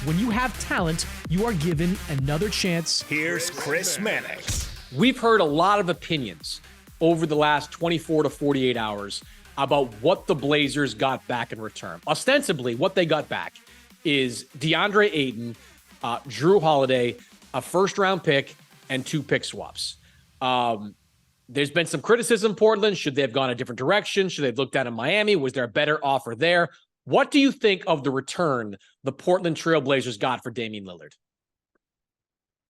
when you have talent, you are given another chance. Here's Chris Mannix. We've heard a lot of opinions over the last 24 to 48 hours about what the Blazers got back in return. Ostensibly, what they got back is DeAndre Ayton, Jrue Holiday, a first-round pick, and 2 pick swaps. There's been some criticism, Portland. Should they have gone a different direction? Should they have looked down in Miami? Was there a better offer there? What do you think of the return the Portland Trail Blazers got for Damian Lillard?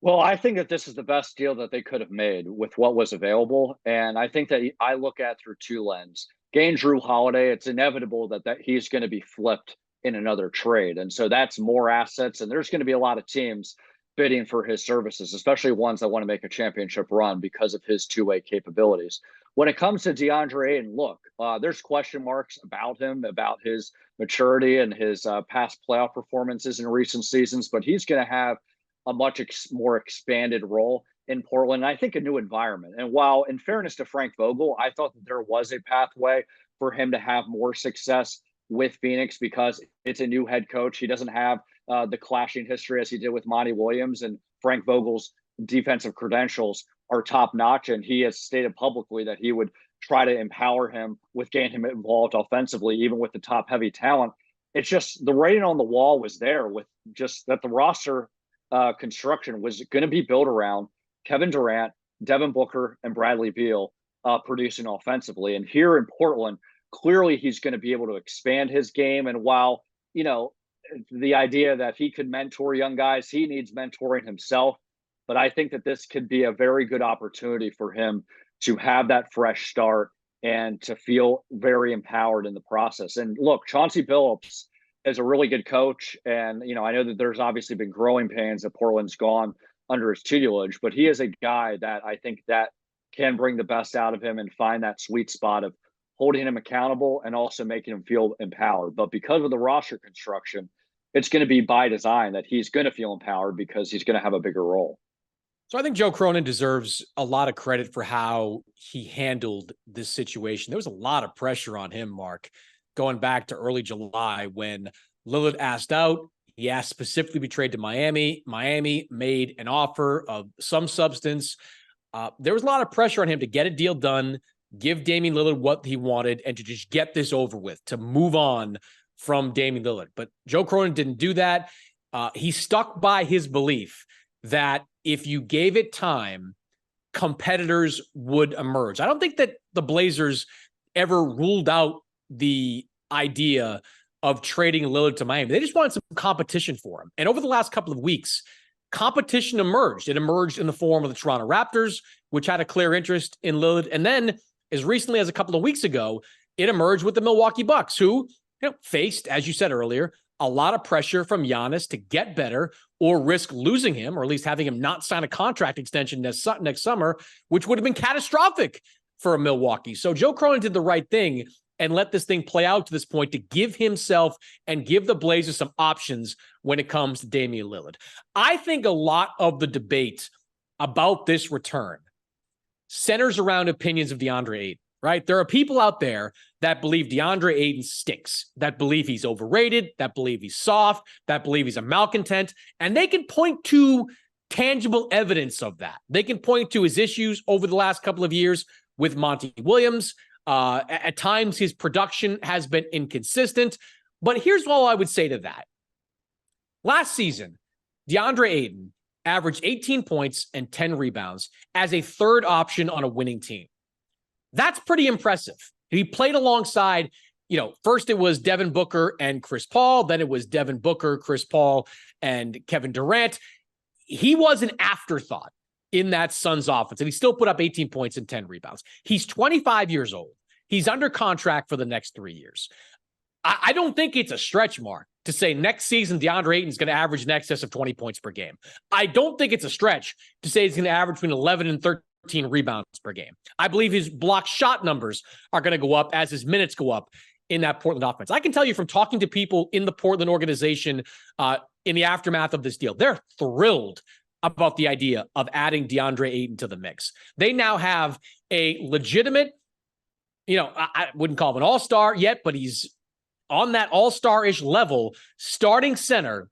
Well, I think that this is the best deal that they could have made with what was available. And I think that I look at through 2 lenses. Gain Jrue Holiday, it's inevitable that he's going to be flipped in another trade. And so that's more assets. And there's going to be a lot of teams bidding for his services, especially ones that want to make a championship run because of his two-way capabilities. When it comes to DeAndre Ayton, look, there's question marks about him, about his maturity and his past playoff performances in recent seasons, but he's going to have a much more expanded role in Portland, and I think a new environment. And while, in fairness to Frank Vogel, I thought that there was a pathway for him to have more success with Phoenix because it's a new head coach. He doesn't have the clashing history as he did with Monty Williams, and Frank Vogel's defensive credentials are top notch. And he has stated publicly that he would try to empower him with getting him involved offensively, even with the top heavy talent. It's just the writing on the wall was there with just that the roster construction was going to be built around Kevin Durant, Devin Booker, and Bradley Beal producing offensively. And here in Portland, clearly he's going to be able to expand his game. And while, you know, the idea that he could mentor young guys, he needs mentoring himself. But I think that this could be a very good opportunity for him to have that fresh start and to feel very empowered in the process. And look, Chauncey Billups is a really good coach. And, you know, I know that there's obviously been growing pains that Portland's gone under his tutelage, but he is a guy that I think that can bring the best out of him and find that sweet spot of holding him accountable and also making him feel empowered. But because of the roster construction, it's going to be by design that he's going to feel empowered because he's going to have a bigger role. So I think Joe Cronin deserves a lot of credit for how he handled this situation. There was a lot of pressure on him, Mark, going back to early July when Lillard asked out. He asked specifically to be traded to Miami. Miami made an offer of some substance. There was a lot of pressure on him to get a deal done, give Damian Lillard what he wanted, and to just get this over with, to move on from Damian Lillard. But Joe Cronin didn't do that. He stuck by his belief that if you gave it time, competitors would emerge. I don't think that the Blazers ever ruled out the idea of trading Lillard to Miami. They just wanted some competition for him. And over the last couple of weeks, competition emerged. It emerged in the form of the Toronto Raptors, which had a clear interest in Lillard. And then as recently as a couple of weeks ago, it emerged with the Milwaukee Bucks, who, you know, faced, as you said earlier, a lot of pressure from Giannis to get better or risk losing him, or at least having him not sign a contract extension next summer, which would have been catastrophic for Milwaukee. So Joe Cronin did the right thing and let this thing play out to this point to give himself and give the Blazers some options when it comes to Damian Lillard. I think a lot of the debate about this return centers around opinions of DeAndre Ayton, right? There are people out there that believe DeAndre Ayton stinks, that believe he's overrated, that believe he's soft, that believe he's a malcontent, and they can point to tangible evidence of that. They can point to his issues over the last couple of years with Monty Williams. At times, his production has been inconsistent. But here's all I would say to that. Last season, DeAndre Ayton averaged 18 points and 10 rebounds as a third option on a winning team. That's pretty impressive. He played alongside, you know, first it was Devin Booker and Chris Paul. Then it was Devin Booker, Chris Paul, and Kevin Durant. He was an afterthought in that Suns offense, and he still put up 18 points and 10 rebounds. He's 25 years old. He's under contract for the next 3 years. I don't think it's a stretch, Mark, to say next season DeAndre Ayton is going to average in excess of 20 points per game. I don't think it's a stretch to say he's going to average between 11 and 13 rebounds per game. I believe his block shot numbers are going to go up as his minutes go up in that Portland offense. I can tell you from talking to people in the Portland organization in the aftermath of this deal, they're thrilled about the idea of adding DeAndre Ayton to the mix. They now have a legitimate, you know, I wouldn't call him an all-star yet, but he's on that all-star-ish level, starting center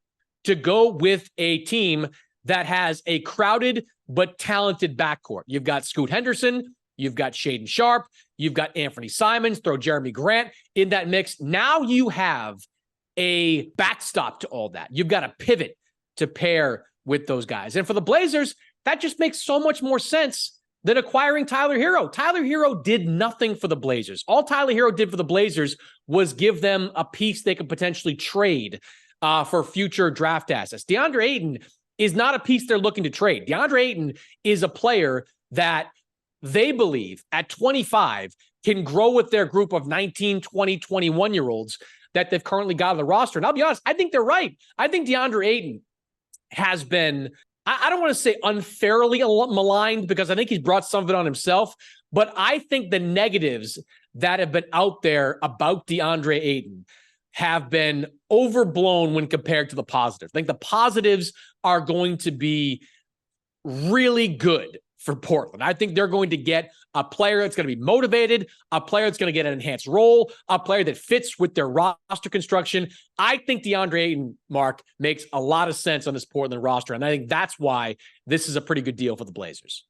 to go with a team that has a crowded but talented backcourt. You've got Scoot Henderson, you've got Shaedon Sharpe, you've got Anthony Simons, throw Jeremy Grant in that mix. Now you have a backstop to all that. You've got a pivot to pair with those guys. And for the Blazers, that just makes so much more sense than acquiring Tyler Hero. Tyler Hero did nothing for the Blazers. All Tyler Hero did for the Blazers was give them a piece they could potentially trade for future draft assets. DeAndre Ayton is not a piece they're looking to trade. DeAndre Ayton is a player that they believe at 25 can grow with their group of 19, 20, 21-year-olds that they've currently got on the roster. And I'll be honest, I think they're right. I think DeAndre Ayton has been, I don't want to say unfairly maligned, because I think he's brought some of it on himself, but I think the negatives that have been out there about DeAndre Ayton have been overblown when compared to the positives. I think the positives are going to be really good for Portland. I think they're going to get a player that's going to be motivated, a player that's going to get an enhanced role, a player that fits with their roster construction. I think DeAndre Ayton, Mark, makes a lot of sense on this Portland roster, and I think that's why this is a pretty good deal for the Blazers.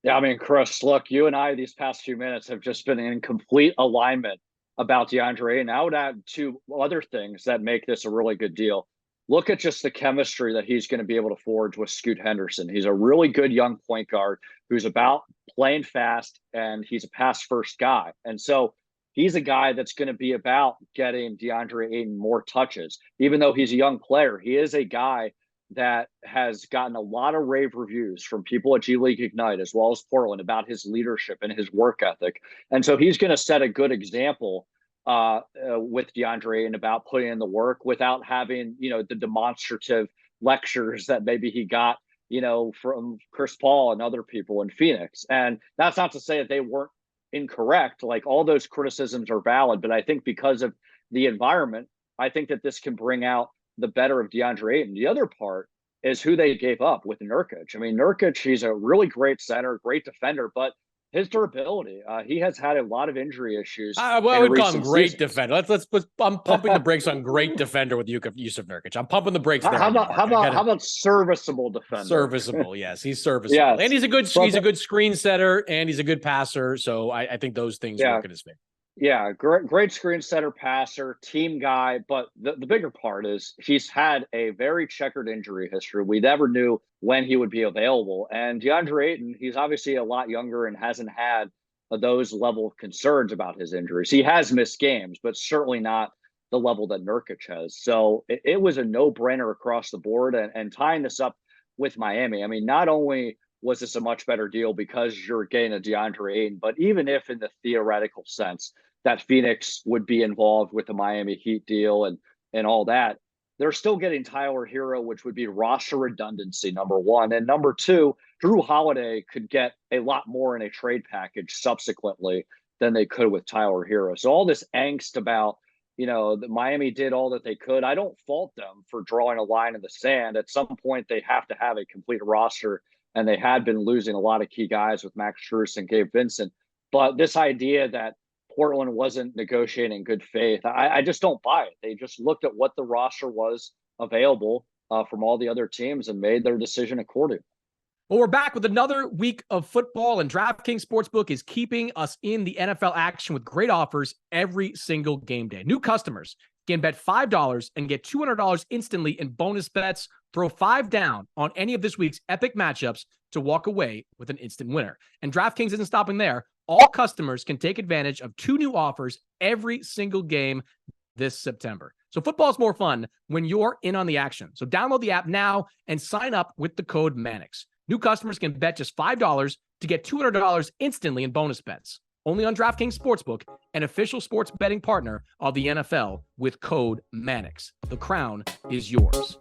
Yeah, I mean, Chris, look, you and I these past few minutes have just been in complete alignment about DeAndre Ayton. I would add two other things that make this a really good deal. Look at just the chemistry that he's going to be able to forge with Scoot Henderson. He's a really good young point guard who's about playing fast, and he's a pass-first guy. And so he's a guy that's going to be about getting DeAndre Ayton more touches. Even though he's a young player, he is a guy that has gotten a lot of rave reviews from people at G League Ignite as well as Portland about his leadership and his work ethic. And so he's going to set a good example with DeAndre Ayton about putting in the work without having, the demonstrative lectures that maybe he got, from Chris Paul and other people in Phoenix. And that's not to say that they weren't incorrect. Like, all those criticisms are valid, but I think because of the environment, I think that this can bring out the better of DeAndre Ayton. The other part is who they gave up with Nurkic. I mean, Nurkic, he's a really great center, great defender, but his durability, he has had a lot of injury issues. I would call him great defender. Let's I'm pumping the brakes on great defender with Yusuf Nurkic. I'm pumping the brakes there. How about serviceable defender? Serviceable, yes, he's serviceable, yes. And he's a good screen setter, and he's a good passer. So I think those things work in his favor. Yeah, great screen setter, passer, team guy. But the bigger part is he's had a very checkered injury history. We never knew when he would be available. And DeAndre Ayton, he's obviously a lot younger and hasn't had those level of concerns about his injuries. He has missed games, but certainly not the level that Nurkic has. So it was a no-brainer across the board. And tying this up with Miami, I mean, not only was this a much better deal because you're getting a DeAndre Ayton, but even if in the theoretical sense that Phoenix would be involved with the Miami Heat deal and all that, they're still getting Tyler Hero, which would be roster redundancy, number one. And number two, Jrue Holiday could get a lot more in a trade package subsequently than they could with Tyler Hero. So all this angst about, that Miami did all that they could, I don't fault them for drawing a line in the sand. At some point, they have to have a complete roster, and they had been losing a lot of key guys with Max Strus and Gabe Vincent. But this idea that Portland wasn't negotiating in good faith, I just don't buy it. They just looked at what the roster was available from all the other teams and made their decision accordingly. Well, we're back with another week of football, and DraftKings Sportsbook is keeping us in the NFL action with great offers every single game day. New customers can bet $5 and get $200 instantly in bonus bets. Throw $5 down on any of this week's epic matchups to walk away with an instant winner. And DraftKings isn't stopping there. All customers can take advantage of 2 new offers every single game this September. So football is more fun when you're in on the action. So download the app now and sign up with the code Mannix. New customers can bet just $5 to get $200 instantly in bonus bets. Only on DraftKings Sportsbook, an official sports betting partner of the NFL, with code Mannix. The crown is yours.